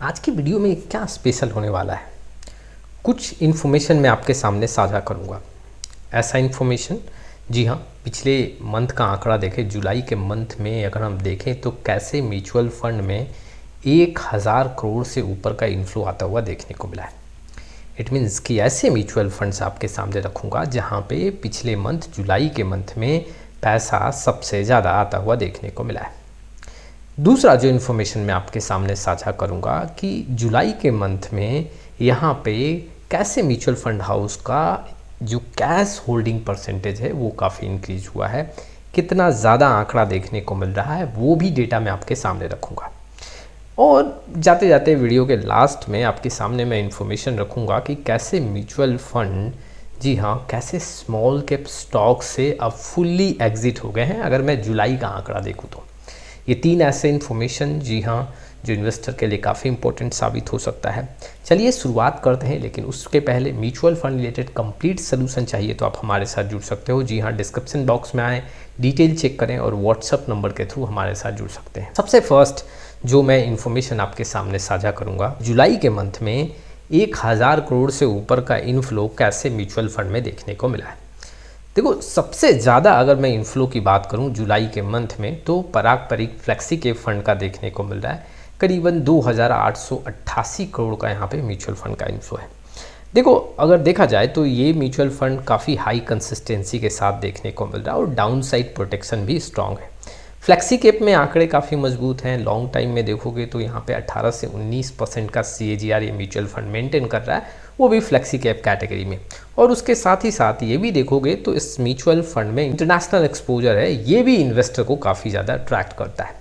आज की वीडियो में क्या स्पेशल होने वाला है। कुछ इन्फॉर्मेशन मैं आपके सामने साझा करूंगा। ऐसा इन्फॉर्मेशन, जी हाँ, पिछले मंथ का आंकड़ा देखें, जुलाई के मंथ में अगर हम देखें तो कैसे म्यूचुअल फंड में 1000 करोड़ से ऊपर का इन्फ्लो आता हुआ देखने को मिला है। इट मीन्स कि ऐसे म्यूचुअल फंड्स आपके सामने रखूँगा जहाँ पे पिछले मंथ, जुलाई के मंथ में पैसा सबसे ज़्यादा आता हुआ देखने को मिला है। दूसरा जो इन्फॉर्मेशन मैं आपके सामने साझा करूंगा कि जुलाई के मंथ में यहाँ पे कैसे म्यूचुअल फंड हाउस का जो कैश होल्डिंग परसेंटेज है वो काफ़ी इंक्रीज हुआ है, कितना ज़्यादा आंकड़ा देखने को मिल रहा है, वो भी डेटा मैं आपके सामने रखूँगा। और जाते जाते वीडियो के लास्ट में आपके सामने मैं इन्फॉर्मेशन रखूँगा कि कैसे म्यूचुअल फंड, जी हाँ, कैसे स्मॉल कैप स्टॉक से अब फुल्ली एग्जिट हो गए हैं अगर मैं जुलाई का आंकड़ा देखूँ तो। ये तीन ऐसे इन्फॉर्मेशन, जी हाँ, जो इन्वेस्टर के लिए काफ़ी इंपॉर्टेंट साबित हो सकता है। चलिए शुरुआत करते हैं, लेकिन उसके पहले mutual fund related complete solution चाहिए तो आप हमारे साथ जुड़ सकते हो। जी हाँ, डिस्क्रिप्शन बॉक्स में आए, डिटेल चेक करें और व्हाट्सअप नंबर के थ्रू हमारे साथ जुड़ सकते हैं। सबसे फर्स्ट जो मैं इन्फॉर्मेशन आपके सामने साझा करूँगा, जुलाई के मंथ में 1000 करोड़ से ऊपर का इनफ्लो कैसे म्यूचुअल फंड में देखने को मिला है। देखो, सबसे ज़्यादा अगर मैं इन्फ्लो की बात करूं जुलाई के मंथ में तो पराग परिक फ्लेक्सी कैप फंड का देखने को मिल रहा है। करीबन 2888 करोड़ का यहाँ पे म्यूचुअल फंड का इन्फ्लो है। देखो, अगर देखा जाए तो ये म्यूचुअल फंड काफ़ी हाई कंसिस्टेंसी के साथ देखने को मिल रहा है और डाउन साइड प्रोटेक्शन भी स्ट्रांग है। फ्लेक्सी कैप में आंकड़े काफ़ी मजबूत हैं। लॉन्ग टाइम में देखोगे तो यहाँ पे 18 से 19% का CAGR ये म्यूचुअल फंड मेंटेन कर रहा है, वो भी फ्लेक्सी कैप कैटेगरी में। और उसके साथ ही साथ ये भी देखोगे तो इस म्यूचुअल फंड में इंटरनेशनल एक्सपोजर है, ये भी इन्वेस्टर को काफ़ी ज़्यादा अट्रैक्ट करता है।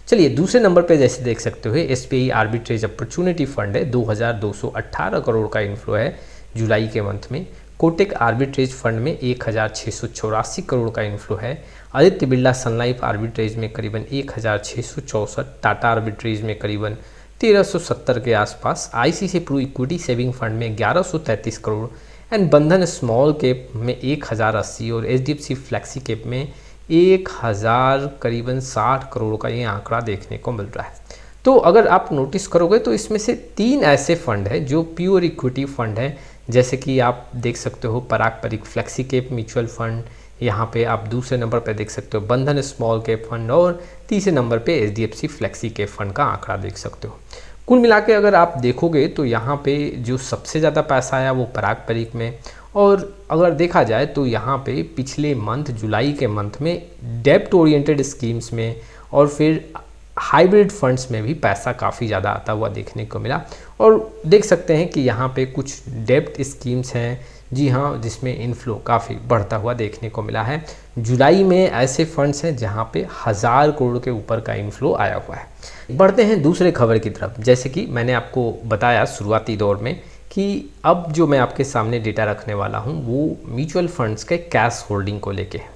चलिए, दूसरे नंबर पे जैसे देख सकते हो SBI आर्बिट्रेज अपॉर्चुनिटी फंड है, 2218 करोड़ का इन्फ्लो है जुलाई के मंथ में। कोटेक आर्बिट्रेज फंड में 1684 करोड़ का इन्फ्लो है। आदित्य बिरला सन लाइफ आर्बिट्रेज में करीबन 1664, टाटा आर्बिट्रेज में करीबन 1370 के आसपास, ICICI Pru equity saving fund में 1133 crore and Bandhan small cap में 1080 और HDFC फ्लेक्सी कैप में 1000 करीबन 60 करोड़ का ये आंकड़ा देखने को मिल रहा है। तो अगर आप नोटिस करोगे तो इसमें से तीन ऐसे फंड हैं जो प्योर इक्विटी फंड है, जैसे कि आप देख सकते हो पराग परिक फ्लेक्सी कैप म्यूचुअल फंड, यहाँ पे आप दूसरे नंबर पे देख सकते हो बंधन स्मॉल कैप फंड और तीसरे नंबर पे HDFC फ्लेक्सी कैप फंड का आंकड़ा देख सकते हो। कुल मिला के अगर आप देखोगे तो यहाँ पे जो सबसे ज़्यादा पैसा आया वो पराग परिक में, और अगर देखा जाए तो यहाँ पे पिछले मंथ, जुलाई के मंथ में डेप्ट ओरिएंटेड स्कीम्स में और फिर हाइब्रिड फंड्स में भी पैसा काफ़ी ज़्यादा आता हुआ देखने को मिला। और देख सकते हैं कि यहाँ पे कुछ डेप्ट स्कीम्स हैं, जी हाँ, जिसमें इनफ्लो काफ़ी बढ़ता हुआ देखने को मिला है। जुलाई में ऐसे फंड्स हैं जहाँ पे 1000 करोड़ के ऊपर का इनफ्लो आया हुआ है। बढ़ते हैं दूसरे खबर की तरफ। जैसे कि मैंने आपको बताया शुरुआती दौर में कि अब जो मैं आपके सामने डेटा रखने वाला हूँ वो म्यूचुअल फंड्स के कैश होल्डिंग को लेके है।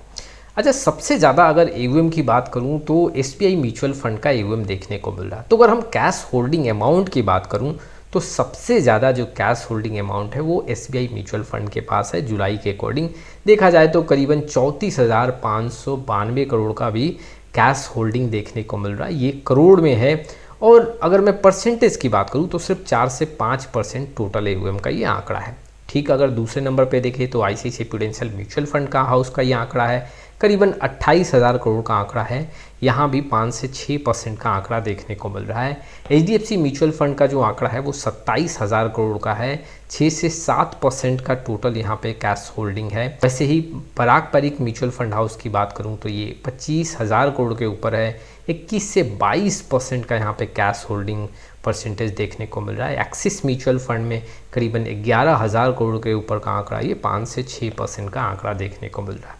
अच्छा, सबसे ज़्यादा अगर AUM की बात करूं तो SBI म्यूचुअल फंड का AUM देखने को मिल रहा है। तो अगर हम कैश होल्डिंग अमाउंट की बात करूं तो सबसे ज़्यादा जो कैश होल्डिंग अमाउंट है वो SBI म्यूचुअल फंड के पास है। जुलाई के अकॉर्डिंग देखा जाए तो करीबन 34,592 करोड़ का भी कैश होल्डिंग देखने को मिल रहा है, ये करोड़ में है। और अगर मैं परसेंटेज की बात करूँ तो सिर्फ 4 से 5% टोटल AUM का ये आंकड़ा है। ठीक, अगर दूसरे नंबर पे देखें तो ICICI प्रूडेंशियल म्यूचुअल फंड का हाउस का ये आंकड़ा है, करीबन 28,000 करोड़ का आंकड़ा है। यहाँ भी 5 से 6% का आंकड़ा देखने को मिल रहा है। HDFC म्यूचुअल फंड का जो आंकड़ा है वो 27,000 करोड़ का है, 6 से 7% का टोटल यहाँ पे कैश होल्डिंग है। वैसे ही पराग परिक म्यूचुअल फंड हाउस की बात करूँ तो ये 25,000 करोड़ के ऊपर है, 21 से 22% का यहाँ पे कैश होल्डिंग परसेंटेज देखने को मिल रहा है। एक्सिस म्यूचुअल फंड में करीबन 11,000 करोड़ के ऊपर का आंकड़ा, ये 5 से 6% का आंकड़ा देखने को मिल रहा है।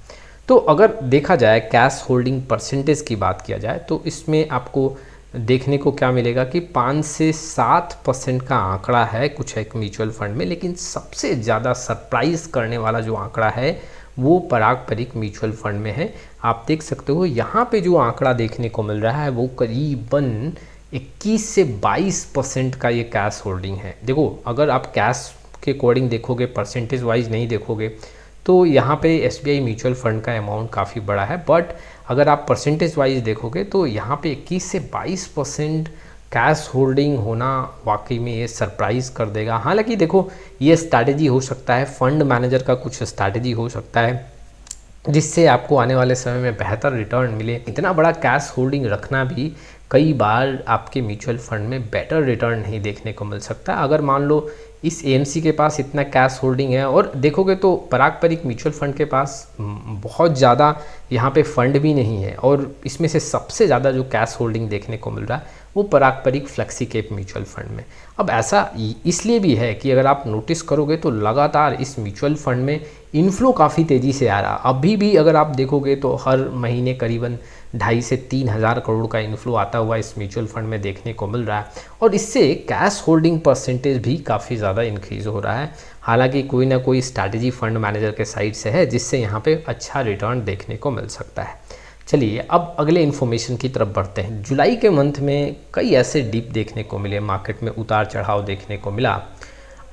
तो अगर देखा जाए कैश होल्डिंग परसेंटेज की बात किया जाए तो इसमें आपको देखने को क्या मिलेगा कि 5 से 7% का आंकड़ा है कुछ एक म्यूचुअल फंड में, लेकिन सबसे ज़्यादा सरप्राइज करने वाला जो आंकड़ा है वो पराग परिक म्यूचुअल फंड में है। आप देख सकते हो यहाँ पे जो आंकड़ा देखने को मिल रहा है वो करीबन 21 से 22% का ये कैश होल्डिंग है। देखो, अगर आप कैश के अकॉर्डिंग देखोगे, परसेंटेज वाइज नहीं देखोगे, तो यहाँ पे SBI म्यूचुअल फंड का अमाउंट काफ़ी बड़ा है, बट अगर आप परसेंटेज वाइज देखोगे तो यहाँ पे 21 से 22% कैश होल्डिंग होना वाकई में ये सरप्राइज़ कर देगा। हालांकि देखो, ये स्ट्रैटेजी हो सकता है, फंड मैनेजर का कुछ स्ट्रैटेजी हो सकता है जिससे आपको आने वाले समय में बेहतर रिटर्न मिले। इतना बड़ा कैश होल्डिंग रखना भी कई बार आपके म्यूचुअल फंड में बेटर रिटर्न नहीं देखने को मिल सकता। अगर मान लो इस एएमसी के पास इतना कैश होल्डिंग है, और देखोगे तो पारंपरिक म्यूचुअल फंड के पास बहुत ज़्यादा यहाँ पे फंड भी नहीं है, और इसमें से सबसे ज़्यादा जो कैश होल्डिंग देखने को मिल रहा है वो पारंपरिक फ्लेक्सी कैप म्यूचुअल फंड में। अब ऐसा इसलिए भी है कि अगर आप नोटिस करोगे तो लगातार इस म्यूचुअल फंड में इनफ्लो काफ़ी तेज़ी से आ रहा। अभी भी अगर आप देखोगे तो हर महीने करीबन 2.5 से 3 हज़ार करोड़ का इनफ्लो आता हुआ इस म्यूचुअल फंड में देखने को मिल रहा है, और इससे कैश होल्डिंग परसेंटेज भी काफ़ी ज़्यादा इंक्रीज़ हो रहा है। हालांकि कोई ना कोई स्ट्रैटेजी फंड मैनेजर के साइड से है जिससे यहाँ पे अच्छा रिटर्न देखने को मिल सकता है। चलिए अब अगले इन्फॉर्मेशन की तरफ बढ़ते हैं। जुलाई के मंथ में कई ऐसे डिप देखने को मिले, मार्केट में उतार चढ़ाव देखने को मिला।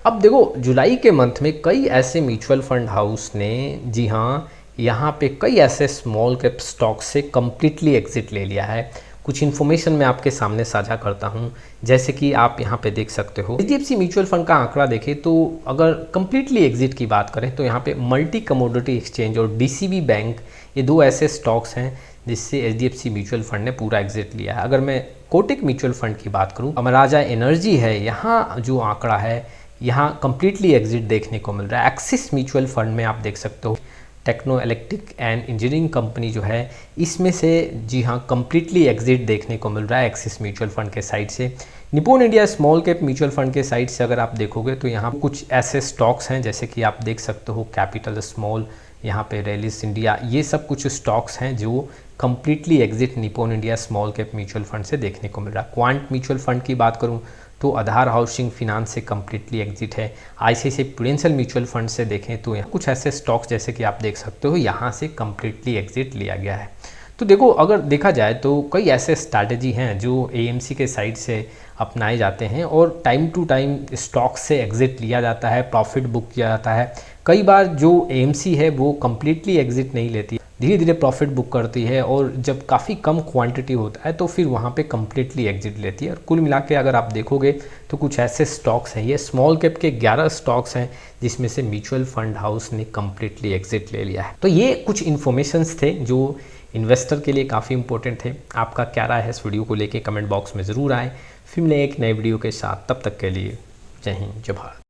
अब देखो, जुलाई के मंथ में कई ऐसे म्यूचुअल फंड हाउस ने, जी हाँ, यहाँ पे कई ऐसे स्मॉल कैप स्टॉक से कम्प्लीटली एग्जिट ले लिया है। कुछ इन्फॉर्मेशन मैं आपके सामने साझा करता हूँ, जैसे कि आप यहाँ पे देख सकते हो। एचडीएफसी म्यूचुअल फंड का आंकड़ा देखें तो अगर कम्प्लीटली एग्जिट की बात करें तो यहाँ पे मल्टी कमोडिटी एक्सचेंज और डीसीबी बैंक, ये दो ऐसे स्टॉक्स हैं जिससे एचडीएफसी म्यूचुअल फंड ने पूरा एग्जिट लिया है। अगर मैं कोटक म्यूचुअल फंड की बात करूँ, अमराजा एनर्जी है, यहाँ जो आंकड़ा है यहाँ कम्प्लीटली एग्जिट देखने को मिल रहा है। एक्सिस म्यूचुअल फंड में आप देख सकते हो Techno electric and engineering company जो है, इसमें से जी हाँ कम्प्लीटली एग्जिट देखने को मिल रहा है एक्सिस म्यूचुअल फंड के साइड से। Nippon India small cap mutual fund के साइड से अगर आप देखोगे तो यहाँ कुछ ऐसे स्टॉक्स हैं जैसे कि आप देख सकते हो कैपिटल स्मॉल, यहाँ पे रैलिस इंडिया, ये सब कुछ स्टॉक्स हैं जो completely exit Nippon India small cap mutual fund से देखने को मिल रहा है। क्वांट म्यूचुअल फंड की बात करूँ तो आधार हाउसिंग फिनांस से कम्प्लीटली एग्जिट है। आईसीआईसीआई प्रूडेंशियल म्यूचुअल फंड से देखें तो यहाँ कुछ ऐसे स्टॉक्स जैसे कि आप देख सकते हो यहाँ से कम्प्लीटली एग्जिट लिया गया है। तो देखो, अगर देखा जाए तो कई ऐसे स्ट्रैटेजी हैं जो एएमसी के साइड से अपनाए जाते हैं और टाइम टू टाइम स्टॉक से एग्जिट लिया जाता है, प्रॉफिट बुक किया जाता है। कई बार जो एएमसी है वो कम्प्लीटली एग्जिट नहीं लेती, धीरे धीरे प्रॉफिट बुक करती है, और जब काफ़ी कम क्वांटिटी होता है तो फिर वहाँ पे कम्प्लीटली एग्जिट लेती है। और कुल मिला के अगर आप देखोगे तो कुछ ऐसे स्टॉक्स हैं, ये स्मॉल कैप के 11 स्टॉक्स हैं जिसमें से म्यूचुअल फंड हाउस ने कम्प्लीटली एग्जिट ले लिया है। तो ये कुछ इन्फॉर्मेशंस थे जो इन्वेस्टर के लिए काफ़ी इंपॉर्टेंट थे। आपका क्या राय है इस वीडियो को लेके कमेंट बॉक्स में ज़रूर आए। फिर मिलेंगे एक नए वीडियो के साथ, तब तक के लिए जय हिंद, जय भारत।